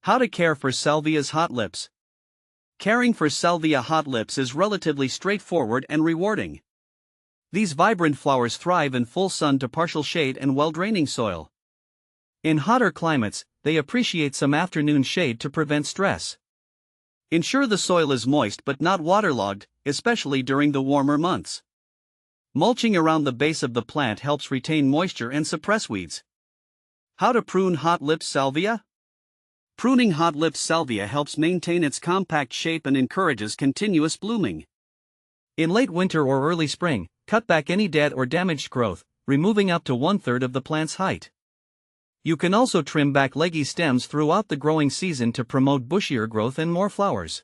How to care for Salvia's Hot Lips. Caring for Salvia Hot Lips is relatively straightforward and rewarding. These vibrant flowers thrive in full sun to partial shade and well-draining soil. In hotter climates, they appreciate some afternoon shade to prevent stress. Ensure the soil is moist but not waterlogged, especially during the warmer months. Mulching around the base of the plant helps retain moisture and suppress weeds. How to prune Hot Lips Salvia? Pruning Hot Lips Salvia helps maintain its compact shape and encourages continuous blooming. In late winter or early spring, cut back any dead or damaged growth, removing up to 1/3 of the plant's height. You can also trim back leggy stems throughout the growing season to promote bushier growth and more flowers.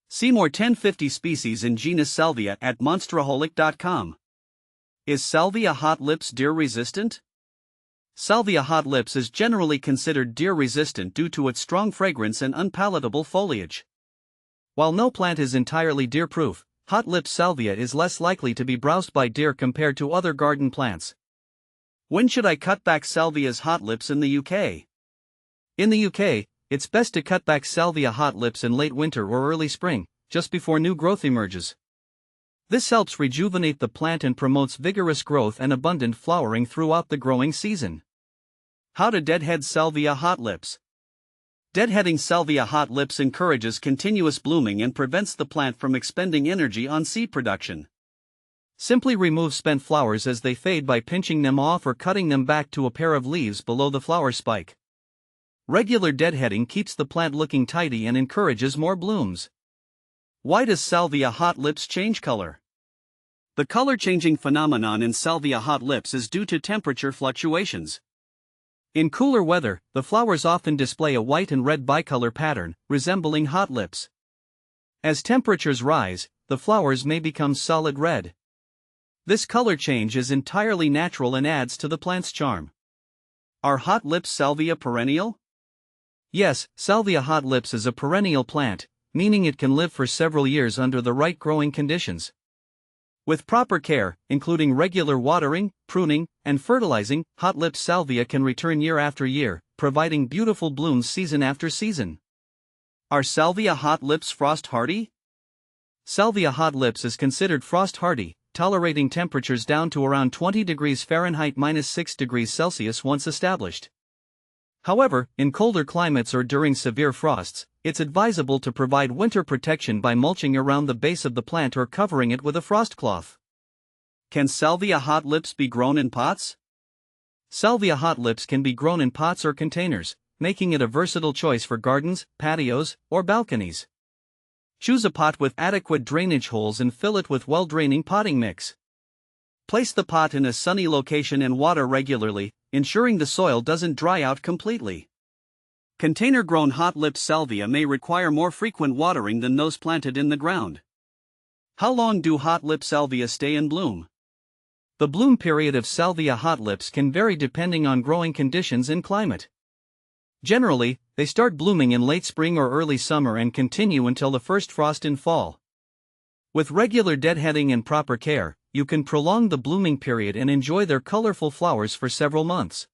See more 1050 species in genus Salvia at monsteraholic.com. Is Salvia Hot Lips deer resistant? Salvia Hot Lips is generally considered deer resistant due to its strong fragrance and unpalatable foliage. While no plant is entirely deer proof, Hot Lips Salvia is less likely to be browsed by deer compared to other garden plants. When should I cut back Salvia's Hot Lips in the UK? In the UK, it's best to cut back Salvia Hot Lips in late winter or early spring, just before new growth emerges. This helps rejuvenate the plant and promotes vigorous growth and abundant flowering throughout the growing season. How to deadhead Salvia Hot Lips. Deadheading Salvia Hot Lips encourages continuous blooming and prevents the plant from expending energy on seed production. Simply remove spent flowers as they fade by pinching them off or cutting them back to a pair of leaves below the flower spike. Regular deadheading keeps the plant looking tidy and encourages more blooms. Why does Salvia Hot Lips change color? The color-changing phenomenon in Salvia Hot Lips is due to temperature fluctuations. In cooler weather, the flowers often display a white and red bicolor pattern, resembling hot lips. As temperatures rise, the flowers may become solid red. This color change is entirely natural and adds to the plant's charm. Are Hot Lips Salvia perennial? Yes, Salvia Hot Lips is a perennial plant, meaning it can live for several years under the right growing conditions. With proper care, including regular watering, pruning, and fertilizing, Hot Lips Salvia can return year after year, providing beautiful blooms season after season. Are Salvia Hot Lips frost hardy? Salvia Hot Lips is considered frost hardy, tolerating temperatures down to around 20 degrees Fahrenheit -6 degrees Celsius once established. However, in colder climates or during severe frosts, it's advisable to provide winter protection by mulching around the base of the plant or covering it with a frost cloth. Can Salvia Hot Lips be grown in pots? Salvia Hot Lips can be grown in pots or containers, making it a versatile choice for gardens, patios, or balconies. Choose a pot with adequate drainage holes and fill it with well-draining potting mix. Place the pot in a sunny location and water regularly, ensuring the soil doesn't dry out completely. Container-grown Hot Lips Salvia may require more frequent watering than those planted in the ground. How long do Hot Lips Salvia stay in bloom? The bloom period of Salvia Hot Lips can vary depending on growing conditions and climate. Generally, they start blooming in late spring or early summer and continue until the first frost in fall. With regular deadheading and proper care, you can prolong the blooming period and enjoy their colorful flowers for several months.